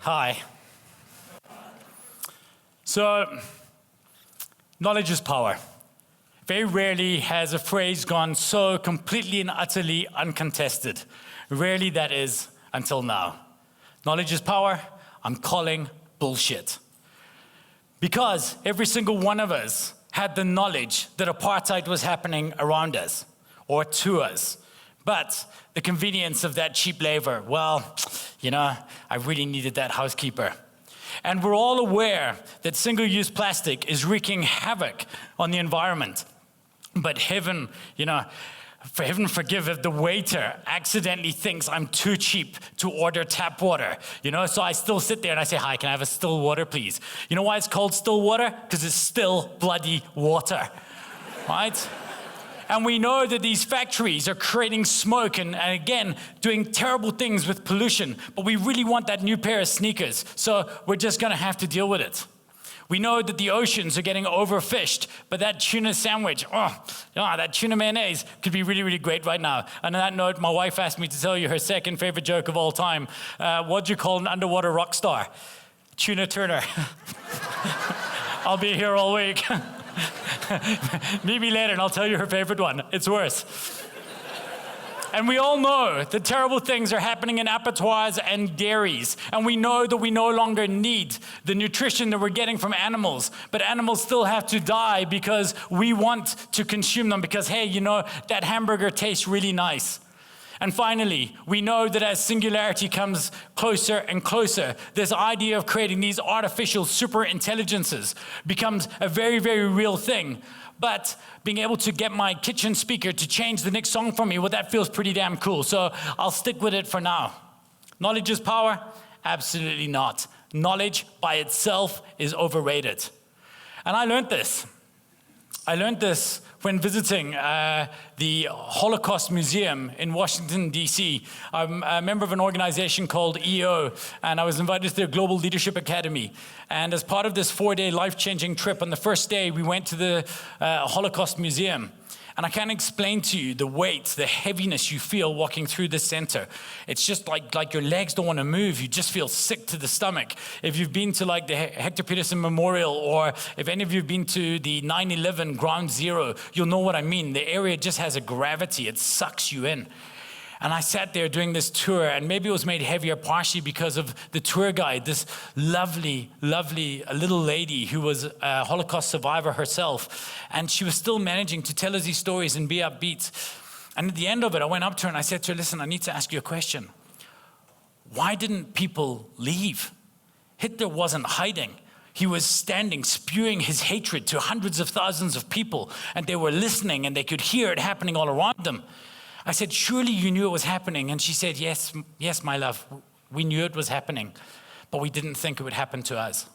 Hi. So, knowledge is power. Very rarely has a phrase gone so completely and utterly uncontested. Rarely that is until now. Knowledge is power. I'm calling bullshit. Because every single one of us had the knowledge that apartheid was happening around us or to us. But the convenience of that cheap labor, well, I really needed that housekeeper. And we're all aware that single-use plastic is wreaking havoc on the environment. But heaven, for heaven forgive if the waiter accidentally thinks I'm too cheap to order tap water. So I still sit there and I say, hi, can I have a still water, please? You know why it's called still water? Because it's still bloody water, right? And we know that these factories are creating smoke and again, doing terrible things with pollution, but we really want that new pair of sneakers, so we're just gonna have to deal with it. We know that the oceans are getting overfished, but that tuna sandwich, that tuna mayonnaise could be really, really great right now. And on that note, my wife asked me to tell you her second favorite joke of all time. What'd you call an underwater rock star? Tuna Turner. I'll be here all week. Meet me later and I'll tell you her favorite one. It's worse. And we all know that terrible things are happening in abattoirs and dairies. And we know that we no longer need the nutrition that we're getting from animals. But animals still have to die because we want to consume them because, hey, that hamburger tastes really nice. And finally, we know that as singularity comes closer and closer, this idea of creating these artificial super intelligences becomes a very, very real thing. But being able to get my kitchen speaker to change the next song for me, well, that feels pretty damn cool. So I'll stick with it for now. Knowledge is power? Absolutely not. Knowledge by itself is overrated. And I learned this. When visiting the Holocaust Museum in Washington, D.C. I'm a member of an organization called EO, and I was invited to their Global Leadership Academy. And as part of this 4-day life-changing trip, on the first day, we went to the Holocaust Museum. And I can't explain to you the weight, the heaviness you feel walking through the center. It's just like your legs don't want to move. You just feel sick to the stomach. If you've been to the Hector Peterson Memorial, or if any of you have been to the 9/11 Ground Zero, you'll know what I mean. The area just has a gravity. It sucks you in. And I sat there doing this tour, and maybe it was made heavier partially because of the tour guide, this lovely, lovely little lady who was a Holocaust survivor herself. And she was still managing to tell us these stories and be upbeat. And at the end of it, I went up to her and I said to her, listen, I need to ask you a question. Why didn't people leave? Hitler wasn't hiding. He was standing, spewing his hatred to hundreds of thousands of people, and they were listening and they could hear it happening all around them. I said, surely you knew it was happening. And she said, yes, my love, we knew it was happening, but we didn't think it would happen to us.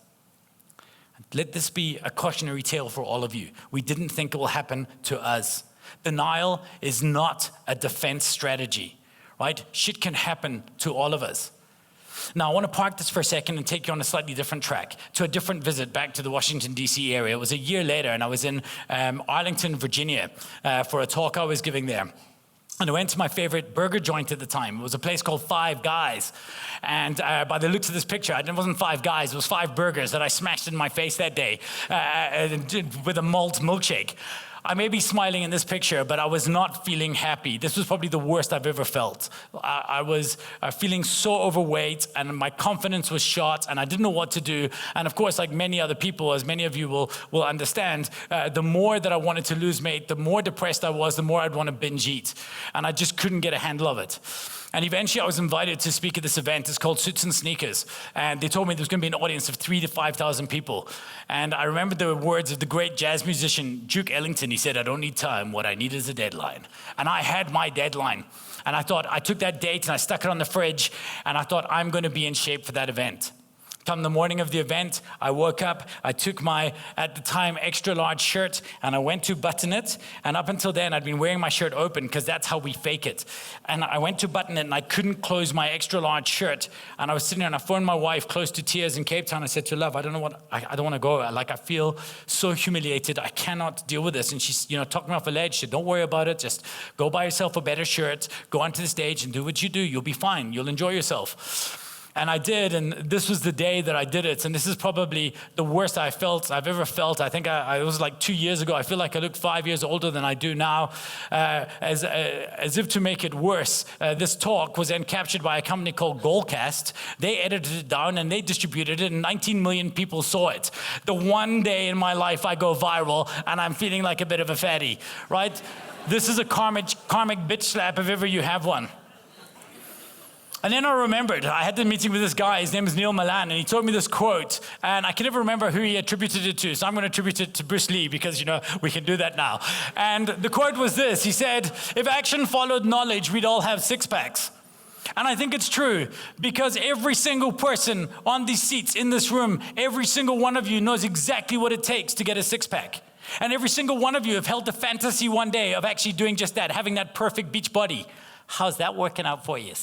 Let this be a cautionary tale for all of you. We didn't think it will happen to us. Denial is not a defense strategy, right? Shit can happen to all of us. Now, I want to park this for a second and take you on a slightly different track, to a different visit back to the Washington, D.C. area. It was a year later, and I was in Arlington, Virginia, for a talk I was giving there. And I went to my favorite burger joint at the time. It was a place called Five Guys. And by the looks of this picture, it wasn't Five Guys, it was 5 burgers that I smashed in my face that day with a malt milkshake. I may be smiling in this picture, but I was not feeling happy. This was probably the worst I've ever felt. I was feeling so overweight, and my confidence was shot, and I didn't know what to do. And of course, like many other people, as many of you will understand, the more that I wanted to lose weight, the more depressed I was, the more I'd want to binge eat. And I just couldn't get a handle of it. And eventually I was invited to speak at this event. It's called Suits and Sneakers. And they told me there was going to be an audience of 3,000 to 5,000 people. And I remember the words of the great jazz musician, Duke Ellington. He said, I don't need time. What I need is a deadline. And I had my deadline. And I took that date and I stuck it on the fridge. And I thought, I'm going to be in shape for that event. Come the morning of the event, I woke up, I took my, at the time, extra large shirt, and I went to button it. And up until then, I'd been wearing my shirt open because that's how we fake it. And I went to button it, and I couldn't close my extra large shirt. And I was sitting there, and I phoned my wife close to tears in Cape Town. I said to her, love, I don't want to go. I feel so humiliated. I cannot deal with this. And she, talked me off a ledge. She said, don't worry about it. Just go buy yourself a better shirt, go onto the stage and do what you do. You'll be fine. You'll enjoy yourself. And I did, and this was the day that I did it. And this is probably the worst I've ever felt. I think it was like 2 years ago. I feel like I look 5 years older than I do now. As if to make it worse, this talk was then captured by a company called Goalcast. They edited it down and they distributed it, and 19 million people saw it. The one day in my life I go viral, and I'm feeling like a bit of a fatty, right? This is a karmic bitch slap if ever you have one. And then I remembered, I had the meeting with this guy, his name is Mulholland, and he told me this quote, and I can never remember who he attributed it to, so I'm going to attribute it to Bruce Lee, because, we can do that now. And the quote was this, he said, "If action followed knowledge, we'd all have six-packs." And I think it's true, because every single person on these seats in this room, every single one of you knows exactly what it takes to get a six-pack. And every single one of you have held the fantasy one day of actually doing just that, having that perfect beach body. How's that working out for you?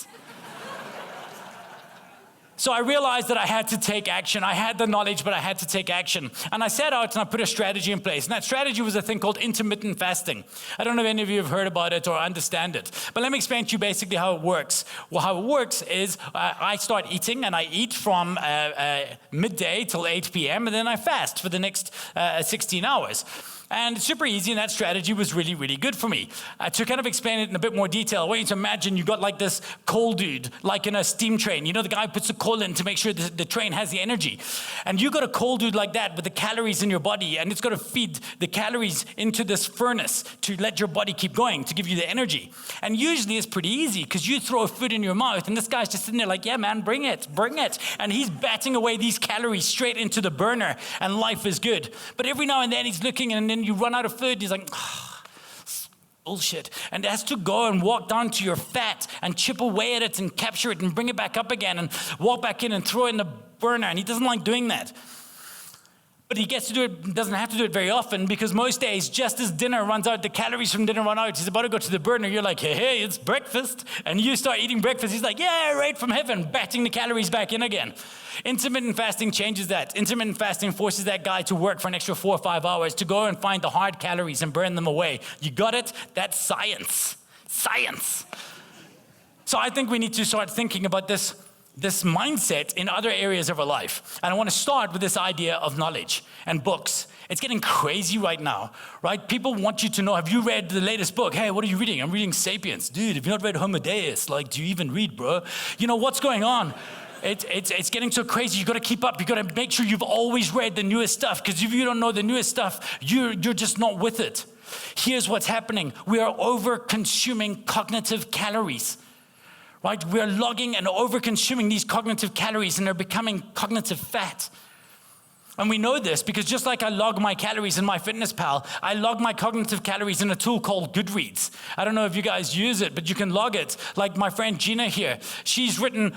So I realized that I had to take action. I had the knowledge, but I had to take action. And I set out and I put a strategy in place. And that strategy was a thing called intermittent fasting. I don't know if any of you have heard about it or understand it. But let me explain to you basically how it works. Well, how it works is I start eating, and I eat from midday till 8 p.m. and then I fast for the next 16 hours. And it's super easy, and that strategy was really, really good for me. To kind of explain it in a bit more detail, I want you to imagine you got like this coal dude, like in a steam train. You know, the guy who puts the coal in to make sure the train has the energy. And you got a coal dude like that with the calories in your body, and it's got to feed the calories into this furnace to let your body keep going, to give you the energy. And usually it's pretty easy, because you throw food in your mouth, and this guy's just sitting there like, yeah, man, bring it. And he's batting away these calories straight into the burner, and life is good. But every now and then he's looking, and then you run out of food, he's like, bullshit. And has to go and walk down to your fat and chip away at it and capture it and bring it back up again and walk back in and throw it in the burner. And he doesn't like doing that. But he gets to do it, doesn't have to do it very often, because most days, just as dinner runs out, the calories from dinner run out, he's about to go to the burner, you're like, hey, it's breakfast. And you start eating breakfast, he's like, yeah, right from heaven, batting the calories back in again. Intermittent fasting changes that. Intermittent fasting forces that guy to work for an extra 4 or 5 hours to go and find the hard calories and burn them away. You got it? That's science. Science. So I think we need to start thinking about this mindset in other areas of our life. And I want to start with this idea of knowledge and books. It's getting crazy right now, right? People want you to know, have you read the latest book? Hey, what are you reading? I'm reading Sapiens. Dude, if you've not read Homo Deus, like, do you even read, bro? You know, what's going on? It's getting so crazy. You got to keep up. You got to make sure you've always read the newest stuff, because if you don't know the newest stuff, you're just not with it. Here's what's happening. We are over-consuming cognitive calories. Right? We're logging and over-consuming these cognitive calories, and they're becoming cognitive fat. And we know this because just like I log my calories in MyFitnessPal, I log my cognitive calories in a tool called Goodreads. I don't know if you guys use it, but you can log it. Like my friend Gina here, she's written,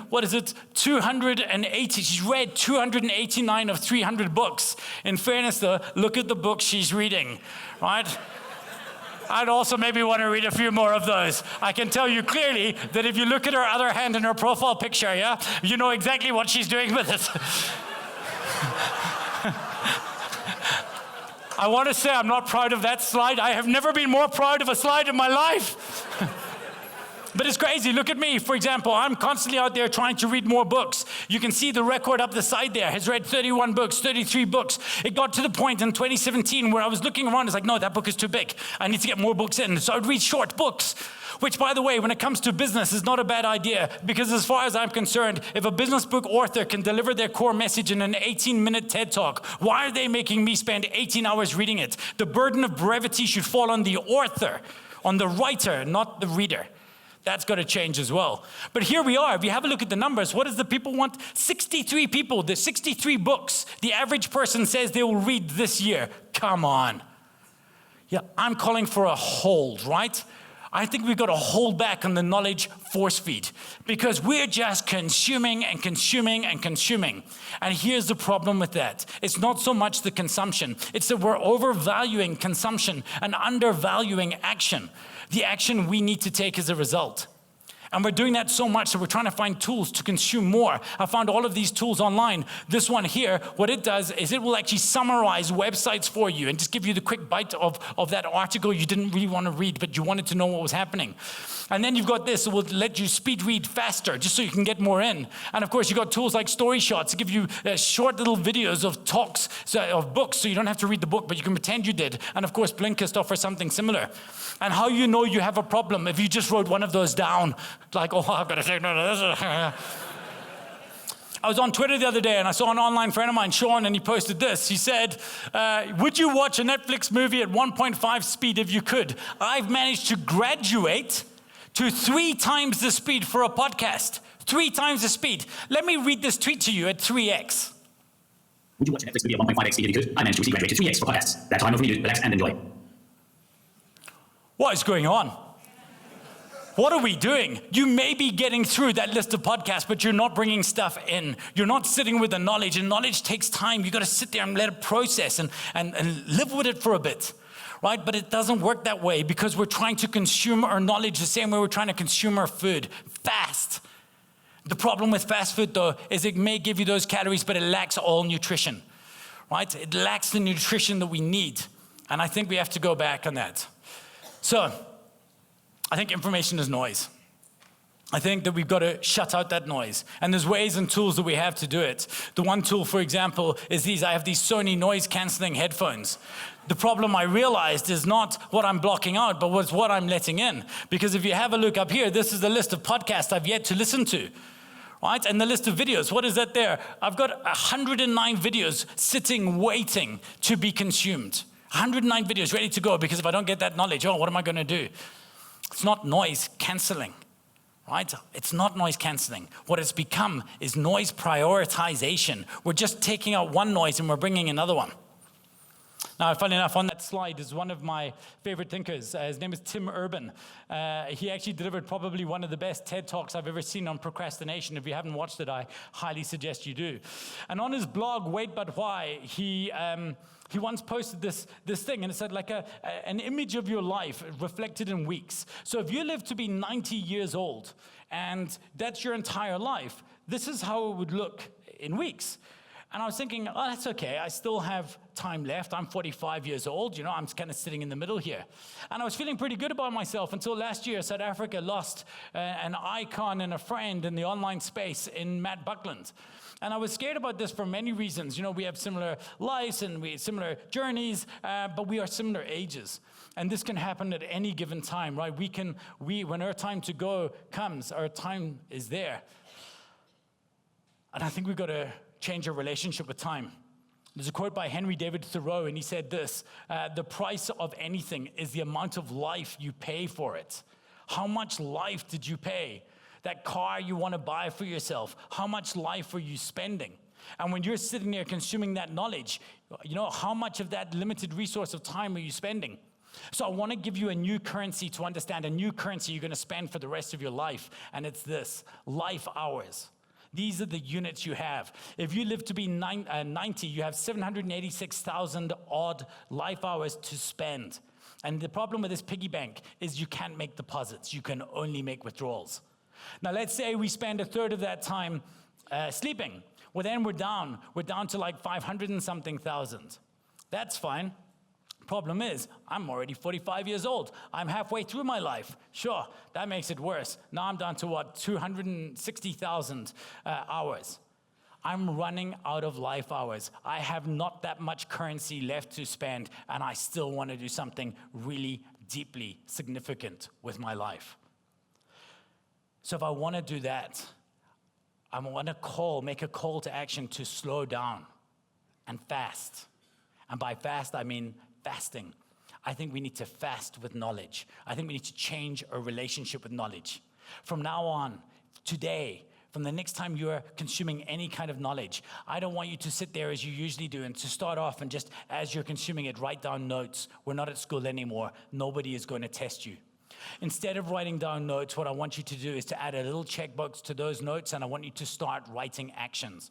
280, she's read 289 of 300 books. In fairness though, look at the books she's reading, right? I'd also maybe want to read a few more of those. I can tell you clearly that if you look at her other hand in her profile picture, yeah, you know exactly what she's doing with it. I want to say I'm not proud of that slide. I have never been more proud of a slide in my life. But it's crazy. Look at me. For example, I'm constantly out there trying to read more books. You can see the record up the side there. Has read 31 books, 33 books. It got to the point in 2017 where I was looking around. It's like, no, that book is too big. I need to get more books in. So I'd read short books, which, by the way, when it comes to business, is not a bad idea. Because as far as I'm concerned, if a business book author can deliver their core message in an 18-minute TED Talk, why are they making me spend 18 hours reading it? The burden of brevity should fall on the author, on the writer, not the reader. That's got to change as well. But here we are. If you have a look at the numbers, what does the people want? 63 people, the 63 books the average person says they will read this year. Come on. Yeah, I'm calling for a hold, right? I think we've got to hold back on the knowledge force feed because we're just consuming and consuming and consuming. And here's the problem with that. It's not so much the consumption. It's that we're overvaluing consumption and undervaluing action. The action we need to take as a result. And we're doing that so much, so we're trying to find tools to consume more. I found all of these tools online. This one here, what it does is it will actually summarize websites for you and just give you the quick bite of that article you didn't really want to read, but you wanted to know what was happening. And then you've got this, it will let you speed read faster, just so you can get more in. And of course, you've got tools like Story Shots to give you short little videos of talks, of books, so you don't have to read the book, but you can pretend you did. And of course, Blinkist offers something similar. And how you know you have a problem if you just wrote one of those down, like, oh, I've got to take note of this. I was on Twitter the other day and I saw an online friend of mine, Sean, and he posted this. He said, would you watch a Netflix movie at 1.5 speed if you could? I've managed to graduate to 3 times the speed for a podcast. 3 times the speed. Let me read this tweet to you at 3x. Would you watch a Netflix movie at 1.5x speed if you could? I managed to graduate to 3x for podcasts. That time over you, relax and enjoy. What is going on? What are we doing? You may be getting through that list of podcasts, but you're not bringing stuff in. You're not sitting with the knowledge, and knowledge takes time. You've got to sit there and let it process and live with it for a bit, right? But it doesn't work that way because we're trying to consume our knowledge the same way we're trying to consume our food, fast. The problem with fast food, though, is it may give you those calories, but it lacks all nutrition, right? It lacks the nutrition that we need, and I think we have to go back on that. So, I think information is noise. I think that we've got to shut out that noise. And there's ways and tools that we have to do it. The one tool, for example, is these. I have these Sony noise-canceling headphones. The problem I realized is not what I'm blocking out, but what I'm letting in. Because if you have a look up here, this is the list of podcasts I've yet to listen to. Right? And the list of videos, what is that there? I've got 109 videos sitting, waiting to be consumed. 109 videos ready to go, because if I don't get that knowledge, what am I going to do? It's not noise canceling, right? It's not noise canceling. What it's become is noise prioritization. We're just taking out one noise and we're bringing another one. Now, funny enough, on that slide is one of my favorite thinkers. His name is Tim Urban. He actually delivered probably one of the best TED Talks I've ever seen on procrastination. If you haven't watched it, I highly suggest you do. And on his blog, Wait But Why, he once posted this thing, and it said like an image of your life reflected in weeks. So if you live to be 90 years old, and that's your entire life, this is how it would look in weeks. And I was thinking, oh, that's okay. I still have time left. I'm 45 years old. You know, I'm kind of sitting in the middle here. And I was feeling pretty good about myself until last year, South Africa lost an icon and a friend in the online space in Matt Buckland. And I was scared about this for many reasons. You know, we have similar lives and we have similar journeys, but we are similar ages. And this can happen at any given time, right? When our time to go comes, our time is there. And I think we've got to change our relationship with time. There's a quote by Henry David Thoreau, and he said this, the price of anything is the amount of life you pay for it. How much life did you pay? That car you want to buy for yourself, how much life are you spending? And when you're sitting there consuming that knowledge, you know, how much of that limited resource of time are you spending? So I want to give you a new currency to understand, a new currency you're going to spend for the rest of your life, and it's this, life hours. These are the units you have. If you live to be 90, you have 786,000 odd life hours to spend. And the problem with this piggy bank is you can't make deposits. You can only make withdrawals. Now, let's say we spend a third of that time sleeping. Well, then we're down. We're down to like 500 and something thousand. That's fine. Problem is, I'm already 45 years old. I'm halfway through my life. Sure, that makes it worse. Now I'm down to what, 260,000 hours. I'm running out of life hours. I have not that much currency left to spend, and I still want to do something really deeply significant with my life. So if I want to do that, I want to make a call to action to slow down and fast. And by fast, I mean fasting. I think we need to fast with knowledge. I think we need to change our relationship with knowledge. From now on, today, from the next time you're consuming any kind of knowledge, I don't want you to sit there as you usually do and to start off and just as you're consuming it, write down notes. We're not at school anymore. Nobody is going to test you. Instead of writing down notes, what I want you to do is to add a little checkbox to those notes, and I want you to start writing actions.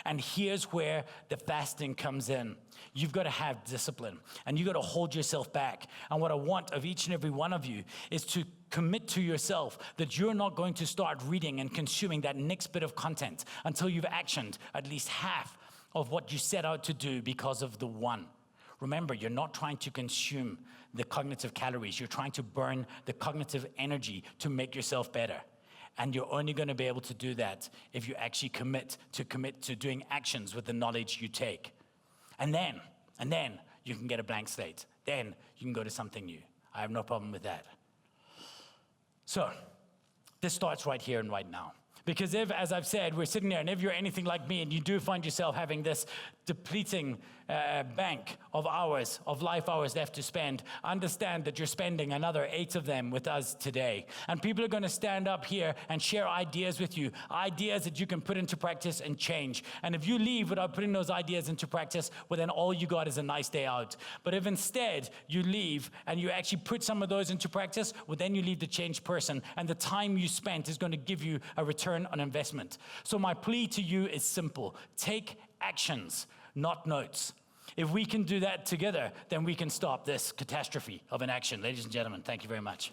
And here's where the fasting comes in. You've got to have discipline, and you've got to hold yourself back. And what I want of each and every one of you is to commit to yourself that you're not going to start reading and consuming that next bit of content until you've actioned at least half of what you set out to do because of the one. Remember, you're not trying to consume the cognitive calories. You're trying to burn the cognitive energy to make yourself better. And you're only going to be able to do that if you actually commit to doing actions with the knowledge you take. And then you can get a blank slate. Then you can go to something new. I have no problem with that. So this starts right here and right now. Because if, as I've said, we're sitting there, and if you're anything like me and you do find yourself having this depleting bank of hours, of life hours left to spend, understand that you're spending another 8 of them with us today. And people are going to stand up here and share ideas with you, ideas that you can put into practice and change. And if you leave without putting those ideas into practice, well, then all you got is a nice day out. But if instead you leave and you actually put some of those into practice, well, then you leave the changed person, and the time you spent is going to give you a return on investment. So my plea to you is simple. Take actions, not notes. If we can do that together, then we can stop this catastrophe of inaction. Ladies and gentlemen, thank you very much.